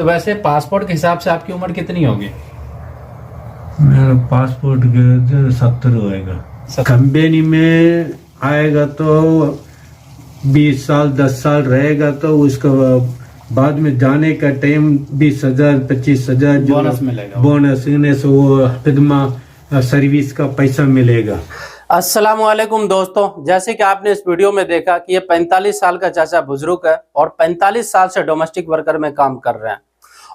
तो वैसे पासपोर्ट के हिसाब से आपकी उम्र कितनी होगी? मेरा पासपोर्ट के 70 होएगा। कंपनी में आएगा तो 20 साल 10 साल रहेगा तो उसका बाद में जाने का टाइम 20,000 25,000 जो बोनस मिलेगा, बोनस से वो खिदमा सर्विस का पैसा मिलेगा। अस्सलामुअलैकुम दोस्तों, जैसे कि आपने इस वीडियो में देखा कि ये 45 साल का चाचा बुजुर्ग है और 45 साल से डोमेस्टिक वर्कर में काम कर रहे हैं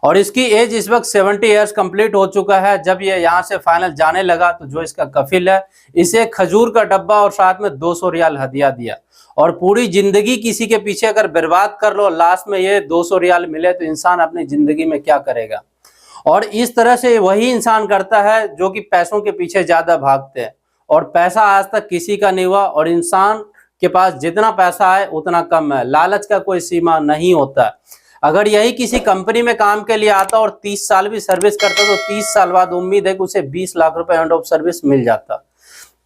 और इसकी एज इस वक्त 70 ईयर्स कंप्लीट हो चुका है। जब ये यहाँ से फाइनल जाने लगा तो जो इसका कफिल है इसे खजूर का डब्बा और साथ में 200 रियाल हदिया दिया। और पूरी जिंदगी किसी के पीछे अगर बर्बाद कर लो, लास्ट में ये 200 रियाल मिले तो इंसान अपनी जिंदगी में क्या करेगा। और इस तरह से वही इंसान करता है जो कि पैसों के पीछे ज्यादा भागते हैं और पैसा आज तक किसी का नहीं हुआ और इंसान के पास जितना पैसा है उतना कम है। लालच का कोई सीमा नहीं होता। अगर यही किसी कंपनी में काम के लिए आता और 30 साल भी सर्विस करता तो 30 साल बाद उम्मीद है कि उसे 20 लाख रुपए एंड ऑफ सर्विस मिल जाता।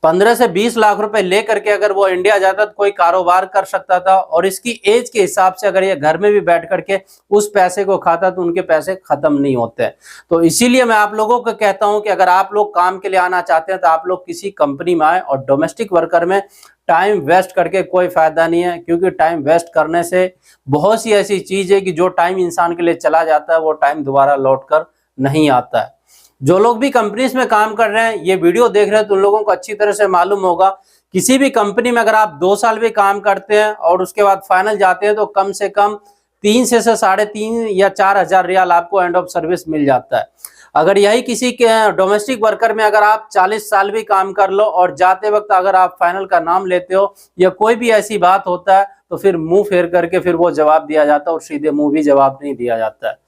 15 से 20 लाख रुपए लेकर के अगर वो इंडिया जाता तो कोई कारोबार कर सकता था और इसकी एज के हिसाब से अगर ये घर में भी बैठ करके उस पैसे को खाता तो उनके पैसे खत्म नहीं होते। तो इसीलिए मैं आप लोगों को कहता हूं कि अगर आप लोग काम के लिए आना चाहते हैं तो आप लोग किसी कंपनी में आए और डोमेस्टिक वर्कर में टाइम वेस्ट करके कोई फायदा नहीं है, क्योंकि टाइम वेस्ट करने से बहुत सी ऐसी चीज है कि जो टाइम इंसान के लिए चला जाता है वो टाइम दोबारा लौट कर नहीं आता है। जो लोग भी कंपनीज में काम कर रहे हैं, ये वीडियो देख रहे हैं तो उन लोगों को अच्छी तरह से मालूम होगा किसी भी कंपनी में अगर आप 2 साल भी काम करते हैं और उसके बाद फाइनल जाते हैं तो कम से कम 3 से 3.5 या 4,000 रियाल आपको एंड ऑफ सर्विस मिल जाता है। अगर यही किसी के डोमेस्टिक वर्कर में अगर आप 40 साल भी काम कर लो और जाते वक्त अगर आप फाइनल का नाम लेते हो या कोई भी ऐसी बात होता है तो फिर मुंह फेर करके फिर वो जवाब दिया जाता है और सीधे मुंह भी जवाब नहीं दिया जाता है।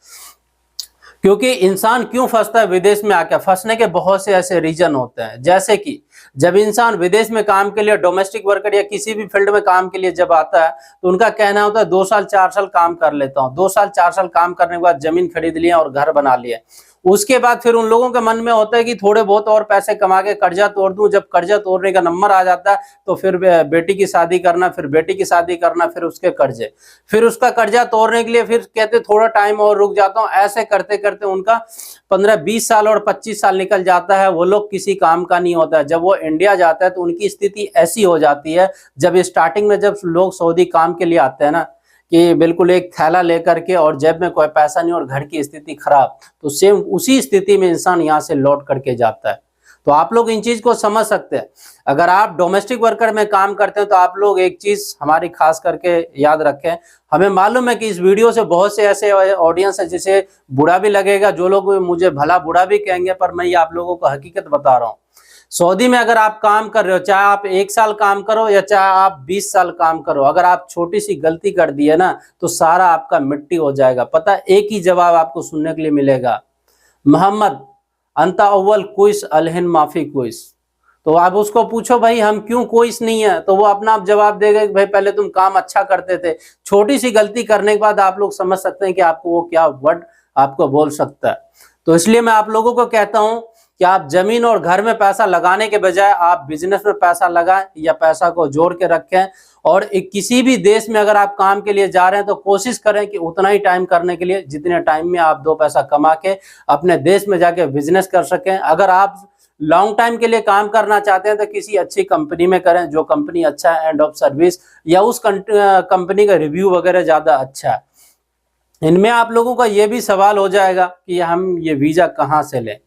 क्योंकि इंसान क्यों फंसता है विदेश में आकर, फंसने के बहुत से ऐसे रीजन होते हैं। जैसे कि जब इंसान विदेश में काम के लिए डोमेस्टिक वर्कर या किसी भी फील्ड में काम के लिए जब आता है तो उनका कहना होता है 2 साल 4 साल काम कर लेता हूँ। 2 साल 4 साल काम करने के बाद जमीन खरीद लिया और घर बना लिया। उसके बाद फिर उन लोगों के मन में होता है कि थोड़े बहुत और पैसे कमा के कर्जा तोड़ दूं। जब कर्जा तोड़ने का नंबर आ जाता है तो फिर बेटी की शादी करना, फिर बेटी की शादी करना, फिर उसके कर्जे, फिर उसका कर्जा तोड़ने के लिए फिर कहते थोड़ा टाइम और रुक जाता हूं। ऐसे करते करते उनका 15-20 साल और 25 साल निकल जाता है। वो लोग किसी काम का नहीं होता है। जब वो इंडिया जाता है तो उनकी स्थिति ऐसी हो जाती है, जब स्टार्टिंग में जब लोग सऊदी काम के लिए आते हैं ना कि बिल्कुल एक थैला लेकर के और जेब में कोई पैसा नहीं और घर की स्थिति खराब, तो सेम उसी स्थिति में इंसान यहाँ से लौट करके जाता है। तो आप लोग इन चीज को समझ सकते हैं। अगर आप डोमेस्टिक वर्कर में काम करते हैं तो आप लोग एक चीज हमारी खास करके याद रखें। हमें मालूम है कि इस वीडियो से बहुत से ऐसे ऑडियंस है जिसे बुरा भी लगेगा, जो लोग मुझे भला बुरा भी कहेंगे, पर मैं ये आप लोगों को हकीकत बता रहा हूँ। सऊदी में अगर आप काम कर रहे हो, चाहे आप 1 साल काम करो या चाहे आप 20 साल काम करो, अगर आप छोटी सी गलती कर दी है ना तो सारा आपका मिट्टी हो जाएगा। पता, एक ही जवाब आपको सुनने के लिए मिलेगा, मोहम्मद अंता अव्वल कुइस अलहिन माफी कुइस। तो आप उसको पूछो भाई हम क्यों कुइस नहीं है, तो वो अपना आप जवाब देगा कि भाई पहले तुम काम अच्छा करते थे। छोटी सी गलती करने के बाद आप लोग समझ सकते हैं कि आपको वो क्या वर्ड आपको बोल सकता है। तो इसलिए मैं आप लोगों को कहता हूं कि आप जमीन और घर में पैसा लगाने के बजाय आप बिजनेस में पैसा लगाएं या पैसा को जोड़ के रखें। और किसी भी देश में अगर आप काम के लिए जा रहे हैं तो कोशिश करें कि उतना ही टाइम करने के लिए जितने टाइम में आप 2 पैसा कमा के अपने देश में जाके बिजनेस कर सकें। अगर आप लॉन्ग टाइम के लिए काम करना चाहते हैं तो किसी अच्छी कंपनी में करें, जो कंपनी अच्छा है एंड ऑफ सर्विस या उस कंपनी का रिव्यू वगैरह ज्यादा अच्छा है। इनमें आप लोगों का ये भी सवाल हो जाएगा कि हम ये वीजा कहाँ से लें।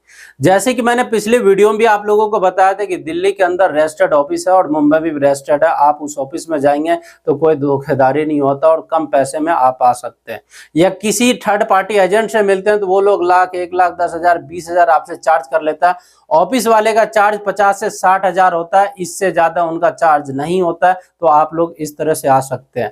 जैसे कि मैंने पिछले वीडियो में भी आप लोगों को बताया था कि दिल्ली के अंदर रजिस्टर्ड ऑफिस है और मुंबई भी रजिस्टर्ड है। आप उस ऑफिस में जाएंगे तो कोई धोखेधारी नहीं होता और कम पैसे में आप आ सकते हैं। या किसी थर्ड पार्टी एजेंट से मिलते हैं तो वो लोग लाख 1,10,000 20,000 आपसे चार्ज कर लेता है। ऑफिस वाले का चार्ज 50 से 60,000 होता है, इससे ज्यादा उनका चार्ज नहीं होता है। तो आप लोग इस तरह से आ सकते हैं।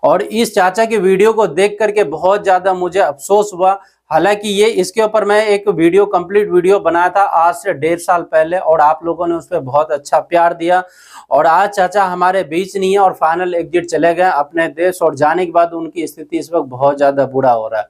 और इस चाचा की वीडियो को देख करके बहुत ज्यादा मुझे अफसोस हुआ। हालांकि ये इसके ऊपर मैं एक वीडियो कंप्लीट वीडियो बनाया था आज से 1.5 साल पहले और आप लोगों ने उस पर बहुत अच्छा प्यार दिया। और आज चाचा हमारे बीच नहीं है और फाइनल एग्जिट चले गए अपने देश और जाने के बाद उनकी स्थिति इस वक्त बहुत ज्यादा बुरा हो रहा है।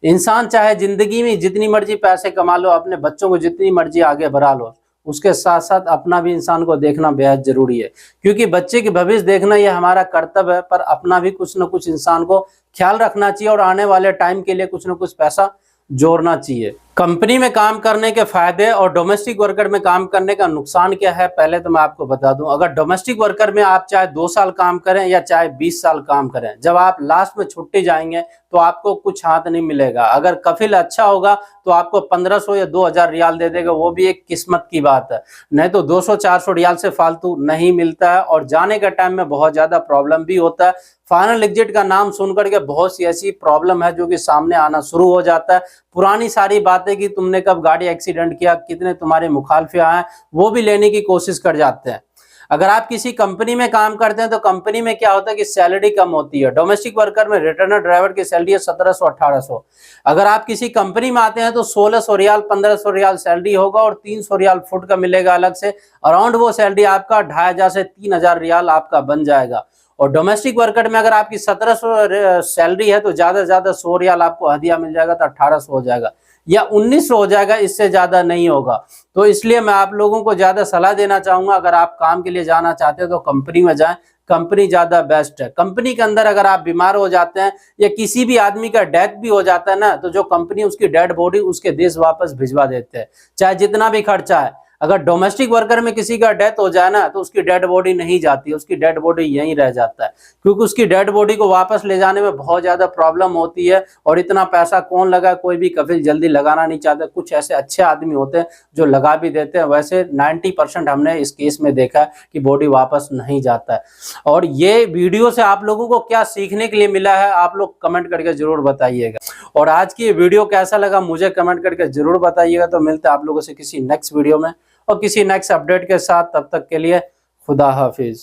इंसान चाहे जिंदगी में जितनी मर्जी पैसे कमा लो, अपने बच्चों को जितनी मर्जी आगे बढ़ा लो, उसके साथ साथ अपना भी इंसान को देखना बेहद जरूरी है, क्योंकि बच्चे की भविष्य देखना यह हमारा कर्तव्य है, पर अपना भी कुछ न कुछ इंसान को ख्याल रखना चाहिए और आने वाले टाइम के लिए कुछ न कुछ पैसा जोड़ना चाहिए। कंपनी में काम करने के फायदे और डोमेस्टिक वर्कर में काम करने का नुकसान क्या है, पहले तो मैं आपको बता दूं। अगर डोमेस्टिक वर्कर में आप चाहे 2 साल काम करें या चाहे 20 साल काम करें, जब आप लास्ट में छुट्टी जाएंगे तो आपको कुछ हाथ नहीं मिलेगा। अगर कफिल अच्छा होगा तो आपको 1500 या 2000 रियाल दे देगा, वो भी एक किस्मत की बात है, नहीं तो 200-400 रियाल से फालतू नहीं मिलता है। और जाने के टाइम में बहुत ज्यादा प्रॉब्लम भी होता है। फाइनल एग्जिट का नाम सुनकर के बहुत सी ऐसी प्रॉब्लम है जो कि सामने आना शुरू हो जाता है। पुरानी सारी बातें कि तुमने कब गाड़ी एक्सीडेंट किया, कितने तुम्हारे मुखालफे आए, वो भी लेने की कोशिश कर जाते हैं। अगर आप किसी कंपनी में काम करते हैं तो कंपनी में क्या होता है कि सैलरी कम होती है। डोमेस्टिक वर्कर में रिटर्नर ड्राइवर की सैलरी है 1700-1800। अगर आप किसी कंपनी में आते हैं तो 1600 रियाल 1500 रियाल सैलरी होगा और 300 रियाल फुट का मिलेगा अलग से। अराउंड वो सैलरी आपका 2500 से 3000 रियाल आपका बन जाएगा। और डोमेस्टिक वर्कर में अगर आपकी 1700 सैलरी है तो ज्यादा से ज्यादा 100 रियाल आपको हदिया मिल जाएगा, तो 1800 हो जाएगा या 1900 हो जाएगा, इससे ज्यादा नहीं होगा। तो इसलिए मैं आप लोगों को ज्यादा सलाह देना चाहूंगा, अगर आप काम के लिए जाना चाहते हैं तो कंपनी में जाएं। कंपनी ज्यादा बेस्ट है। कंपनी के अंदर अगर आप बीमार हो जाते हैं या किसी भी आदमी का डेथ भी हो जाता है ना, तो जो कंपनी उसकी डेड बॉडी उसके देश वापस भिजवा देते हैं, चाहे जितना भी खर्चा है। अगर डोमेस्टिक वर्कर में किसी का डेथ हो जाए ना तो उसकी डेड बॉडी नहीं जाती, उसकी डेड बॉडी यहीं रह जाता है, क्योंकि उसकी डेड बॉडी को वापस ले जाने में बहुत ज्यादा प्रॉब्लम होती है। और इतना पैसा कौन लगा, कोई भी कफिल जल्दी लगाना नहीं चाहता। कुछ ऐसे अच्छे आदमी होते हैं जो लगा भी देते हैं। वैसे 90% हमने इस केस में देखा है कि बॉडी वापस नहीं जाता है। और ये वीडियो से आप लोगों को क्या सीखने के लिए मिला है, आप लोग कमेंट करके जरूर बताइएगा। और आज की ये वीडियो कैसा लगा मुझे कमेंट करके जरूर बताइएगा। तो मिलते हैं आप लोगों से किसी नेक्स्ट वीडियो में और किसी नेक्स्ट अपडेट के साथ। तब तक के लिए खुदा हाफिज।